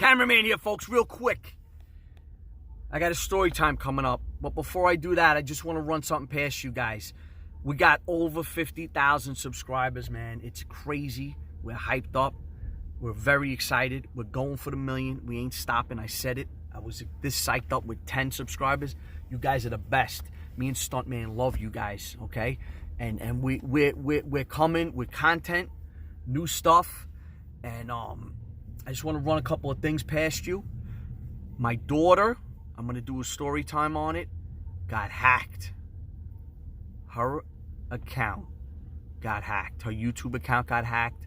Cameraman here, folks, real quick. I got a story time coming up, but before I do that, I just want to run something past you guys. We got over 50,000 subscribers, man. It's crazy. We're hyped up. We're very excited. We're going for the million. We ain't stopping. I said it. I was this psyched up with 10 subscribers. You guys are the best. Me and Stuntman love you guys, okay? And we're coming with content, new stuff, and I just want to run a couple of things past you. My daughter, I'm gonna do a story time on it, got hacked. Her account got hacked. Her YouTube account got hacked.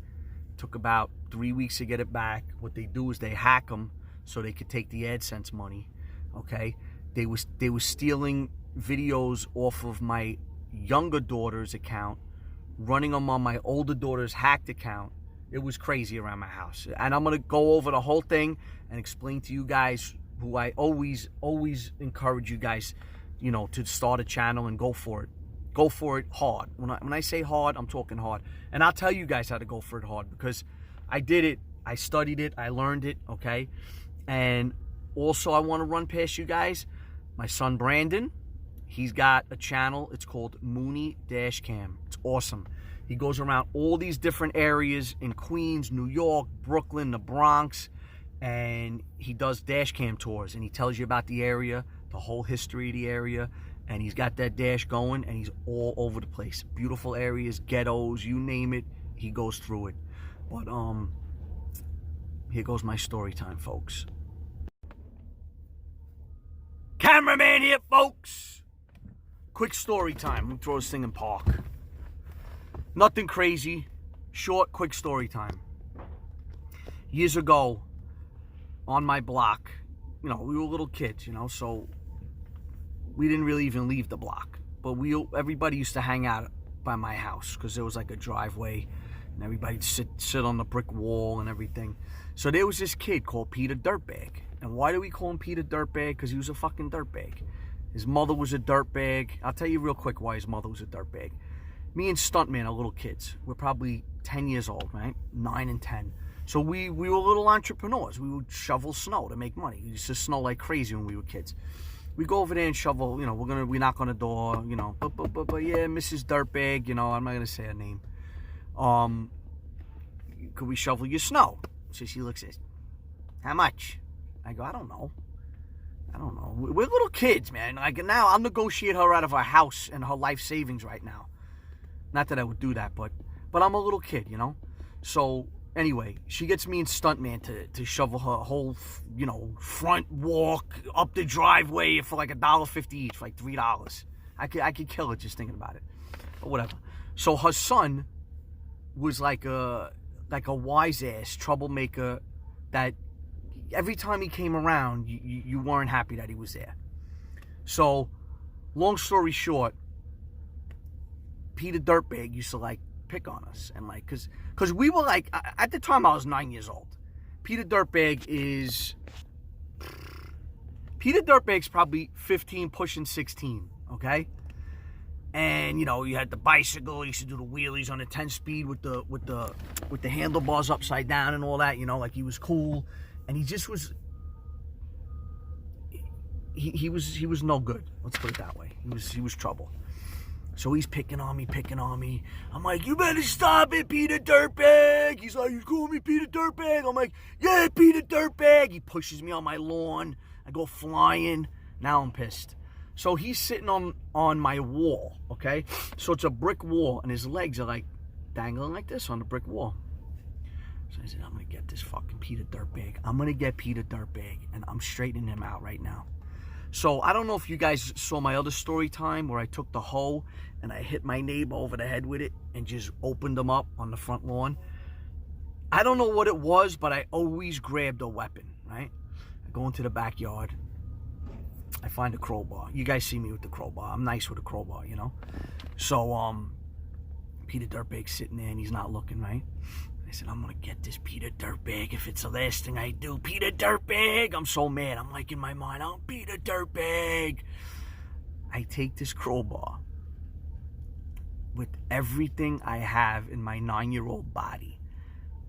Took about 3 weeks to get it back. What they do is they hack them so they could take the AdSense money. Okay, they was stealing videos off of my younger daughter's account, running them on my older daughter's hacked account. It was crazy around my house, and I'm gonna go over the whole thing and explain to you guys, who I always encourage you guys, you know, to start a channel and go for it. Go for it hard. When I say hard, I'm talking hard. And I'll tell you guys how to go for it hard, because I did it, I studied it, I learned it, okay? And also I want to run past you guys, my son Brandon, he's got a channel, it's called MOONEY Dash Cam. It's awesome. He goes around all these different areas in Queens, New York, Brooklyn, the Bronx, and he does dash cam tours, and he tells you about the area, the whole history of the area, and he's got that dash going, and he's all over the place. Beautiful areas, ghettos, you name it, he goes through it. But here goes my story time, folks. Cameraman here, folks. Quick story time. Let me throw this thing in park. Nothing crazy, short, quick story time. Years ago, on my block, you know, we were little kids, you know, so we didn't really even leave the block. But everybody used to hang out by my house, because there was like a driveway, and everybody'd sit on the brick wall and everything. So there was this kid called Peter Dirtbag. And why do we call him Peter Dirtbag? Because he was a fucking dirtbag. His mother was a dirtbag. I'll tell you real quick why his mother was a dirtbag. Me and Stuntman are little kids. We're probably 10 years old, right? 9 and 10. So we were little entrepreneurs. We would shovel snow to make money. It used to snow like crazy when we were kids. We go over there and shovel, you know, we knock on the door, you know, but yeah, Mrs. Dirtbag, you know, I'm not gonna say her name. Could we shovel your snow? So she looks at, how much? I go, I don't know. We're little kids, man. Like, now I'll negotiate her out of her house and her life savings right now. Not that I would do that, but I'm a little kid, you know? So, anyway, she gets me and Stuntman to shovel her whole, you know, front walk up the driveway for like $1.50 each, for like $3. I could kill her just thinking about it. But whatever. So her son was like a wise-ass troublemaker that every time he came around, you weren't happy that he was there. So, long story short, Peter Dirtbag used to like pick on us, and like, cause we were like, at the time I was 9 years old. Peter Dirtbag's probably 15 pushing 16, okay? And you know, you had the bicycle, you used to do the wheelies on the 10-speed with the handlebars upside down and all that, you know, like he was cool. And he just was, he was no good. Let's put it that way. He was trouble. So he's picking on me. I'm like, you better stop it, Peter Dirtbag. He's like, you calling me Peter Dirtbag? I'm like, yeah, Peter Dirtbag. He pushes me on my lawn. I go flying. Now I'm pissed. So he's sitting on my wall, okay? So it's a brick wall, and his legs are like dangling like this on the brick wall. So I said, I'm going to get this fucking Peter Dirtbag. I'm going to get Peter Dirtbag, and I'm straightening him out right now. So I don't know if you guys saw my other story time where I took the hoe and I hit my neighbor over the head with it and just opened him up on the front lawn. I don't know what it was, but I always grabbed a weapon, right? I go into the backyard. I find a crowbar. You guys see me with the crowbar. I'm nice with a crowbar, you know? So, Peter Dirtbag's sitting there and he's not looking, right? I said, I'm going to get this Peter Dirtbag if it's the last thing I do. Peter Dirtbag! I'm so mad. I'm like in my mind, I'm Peter Dirtbag. I take this crowbar with everything I have in my 9-year-old body.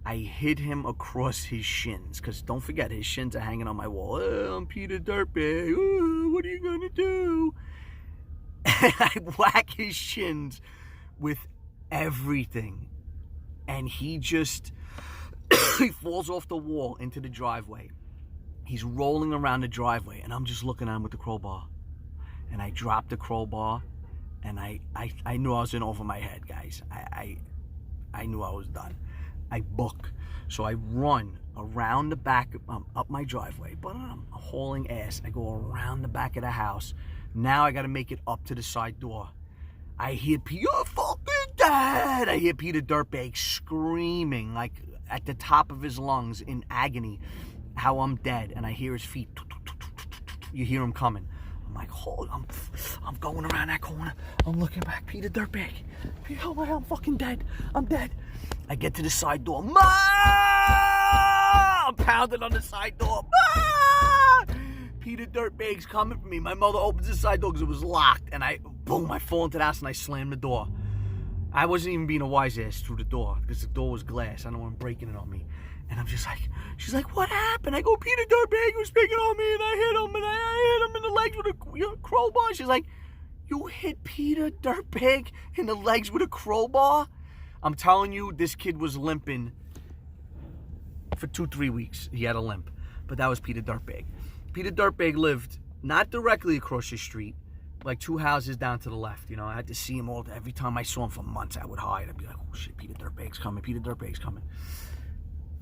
I hit him across his shins, because don't forget, his shins are hanging on my wall. Oh, I'm Peter Dirtbag. Oh, what are you going to do? And I whack his shins with everything. And he just, he falls off the wall into the driveway. He's rolling around the driveway, and I'm just looking at him with the crowbar. And I dropped the crowbar, and I knew I was in over my head, guys. I knew I was done. I book. So I run around the back, up my driveway, but I'm hauling ass. I go around the back of the house. Now I got to make it up to the side door. I hear, you're fucking dead. I hear Peter Dirtbag screaming, like at the top of his lungs in agony, how I'm dead. And I hear his feet. You hear him coming. I'm like, hold on. I'm going around that corner. I'm looking back. Peter Dirtbag. I'm fucking dead. I'm dead. I get to the side door. Ma! I'm pounding on the side door. Ma! Peter Dirtbag's coming for me. My mother opens the side door because it was locked. And I fall into the house and I slam the door. I wasn't even being a wise ass through the door because the door was glass. I don't want him breaking it on me. And I'm just like, she's like, what happened? I go, Peter Dirtbag was picking on me and I hit him and I hit him in the legs with a crowbar. She's like, you hit Peter Dirtbag in the legs with a crowbar? I'm telling you, this kid was limping for 2-3 weeks. He had a limp. But that was Peter Dirtbag. Peter Dirtbag lived not directly across the street, like 2 houses down to the left. You know, I had to see him all day. Every time I saw him for months, I would hide. I'd be like, oh shit, Peter Dirtbag's coming. Peter Dirtbag's coming.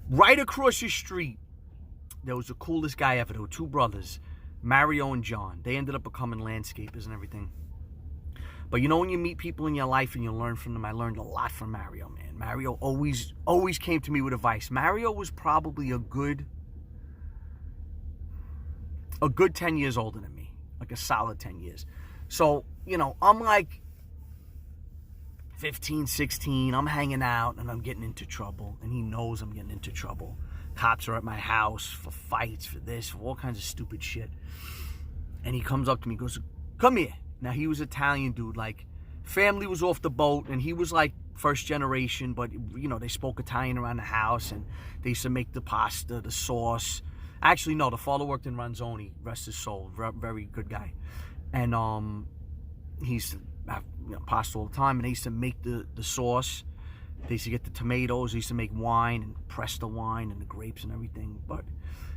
Right across the street, there was the coolest guy ever. There were 2 brothers, Mario and John. They ended up becoming landscapers and everything. But you know, when you meet people in your life and you learn from them, I learned a lot from Mario, man. Mario always came to me with advice. Mario was probably a good 10 years older than me, like a solid 10 years. So, you know, I'm like 15, 16, I'm hanging out and I'm getting into trouble. And he knows I'm getting into trouble. Cops are at my house for fights, for this, for all kinds of stupid shit. And he comes up to me, goes, come here. Now, he was Italian dude, like, family was off the boat, and he was, like, first generation, but, you know, they spoke Italian around the house, and they used to make the pasta, the sauce. Actually, no, the father worked in Ronzoni, rest his soul, very good guy. And he used to have, you know, pasta all the time, and they used to make the sauce. They used to get the tomatoes, they used to make wine, and press the wine, and the grapes and everything. But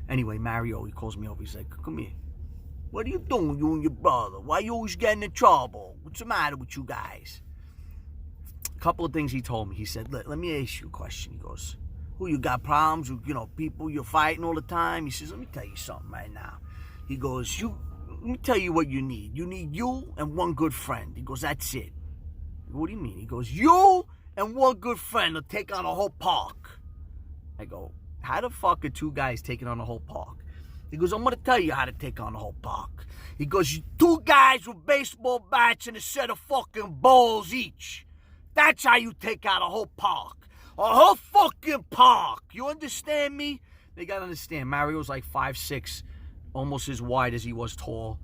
anyway, Mario, he calls me over, he's like, come here. What are you doing, you and your brother? Why you always getting in trouble? What's the matter with you guys? A couple of things he told me. He said, let me ask you a question. He goes, who, you got problems with, you know, people you're fighting all the time? He says, let me tell you something right now. He goes, let me tell you what you need. You need you and one good friend. He goes, that's it. I go, what do you mean? He goes, you and one good friend will take on a whole park. I go, how the fuck are 2 guys taking on a whole park? He goes, I'm going to tell you how to take on the whole park. He goes, 2 guys with baseball bats and a set of fucking balls each. That's how you take out a whole park. A whole fucking park. You understand me? They got to understand. Mario's like 5'6", almost as wide as he was tall.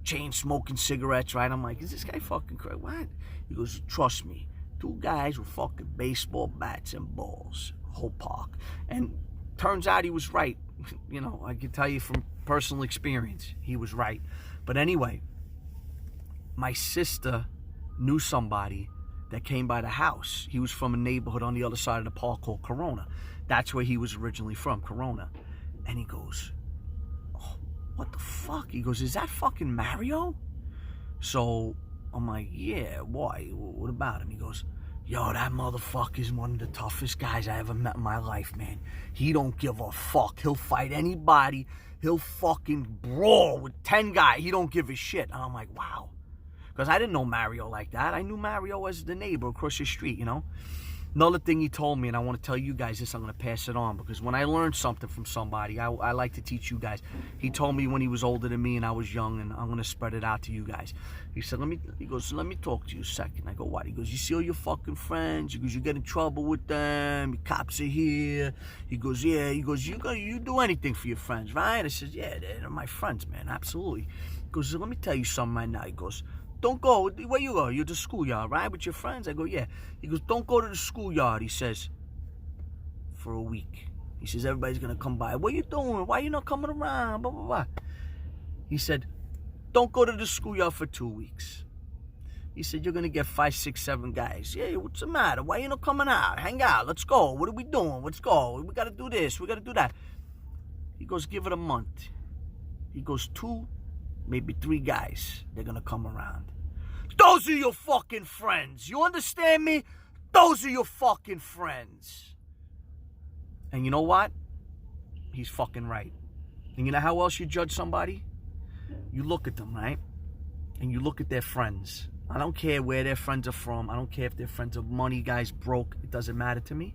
Chain smoking cigarettes, right? I'm like, is this guy fucking crazy? What? He goes, trust me. 2 guys with fucking baseball bats and balls. Whole park. And turns out he was right. You know, I can tell you from personal experience, he was right. But anyway, my sister knew somebody that came by the house. He was from a neighborhood on the other side of the park called Corona. That's where he was originally from, Corona. And he goes, oh, what the fuck? He goes, is that fucking Mario? So I'm like, yeah, why? What about him? He goes, yo, that motherfucker's one of the toughest guys I ever met in my life, man. He don't give a fuck. He'll fight anybody. He'll fucking brawl with 10 guys. He don't give a shit. And I'm like, wow. Because I didn't know Mario like that. I knew Mario as the neighbor across the street, you know. Another thing he told me, and I want to tell you guys this, I'm going to pass it on, because when I learned something from somebody, I like to teach you guys. He told me when he was older than me and I was young, and I'm going to spread it out to you guys. He said, let me talk to you a second. I go, what? He goes, you see all your fucking friends? He goes, you get in trouble with them. The cops are here. He goes, yeah. He goes, you do anything for your friends, right? I said, yeah, they're my friends, man, absolutely. He goes, let me tell you something right now. He goes, don't go. Where you go? You're at the schoolyard, right? With your friends? I go, yeah. He goes, don't go to the schoolyard. He says, for a week. He says, everybody's going to come by. What you doing? Why you not coming around? Blah, blah, blah. He said, don't go to the schoolyard for 2 weeks. He said, you're going to get 5, 6, 7 guys. Yeah, what's the matter? Why you not coming out? Hang out. Let's go. What are we doing? Let's go. We got to do this. We got to do that. He goes, give it a month. He goes, 2, maybe 3 guys. They're going to come around. Those are your fucking friends. You understand me? Those are your fucking friends. And you know what? He's fucking right. And you know how else you judge somebody? You look at them, right? And you look at their friends. I don't care where their friends are from. I don't care if their friends are money guys, broke. It doesn't matter to me.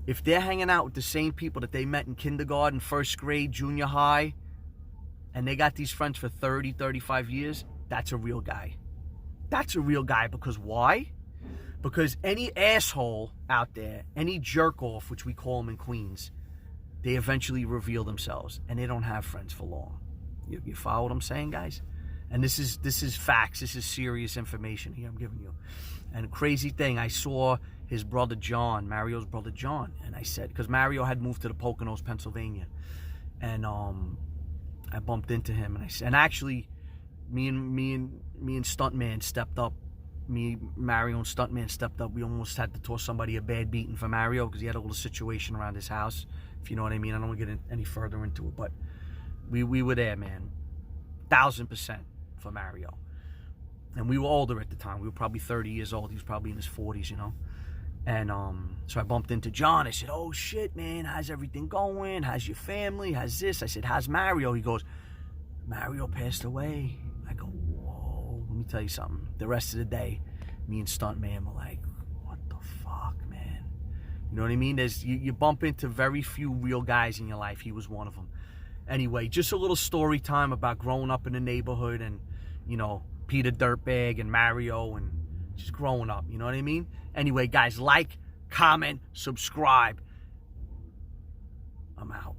If they're hanging out with the same people that they met in kindergarten, first grade, junior high, and they got these friends for 30, 35 years, that's a real guy. That's a real guy. Because why? Because any asshole out there, any jerk off, which we call them in Queens, they eventually reveal themselves, and they don't have friends for long. You follow what I'm saying, guys? And this is facts. This is serious information here I'm giving you. And crazy thing, I saw his brother John, Mario's brother John, and I said, because Mario had moved to the Poconos, Pennsylvania, and I bumped into him, and I said, and actually, me and Stuntman stepped up. Mario and Stuntman stepped up. We almost had to toss somebody a bad beating for Mario because he had a little situation around his house, if you know what I mean. I don't want to get any further into it, but we were there, man. 1000% for Mario. And we were older at the time. We were probably 30 years old. He was probably in his 40s, you know. And so I bumped into John. I said, oh, shit, man. How's everything going? How's your family? How's this? I said, how's Mario? He goes, Mario passed away. I go, whoa. Let me tell you something. The rest of the day, me and Stuntman were like, what the fuck, man? You know what I mean? You bump into very few real guys in your life. He was one of them. Anyway, just a little story time about growing up in the neighborhood and, you know, Peter Dirtbag and Mario and just growing up. You know what I mean? Anyway, guys, like, comment, subscribe. I'm out.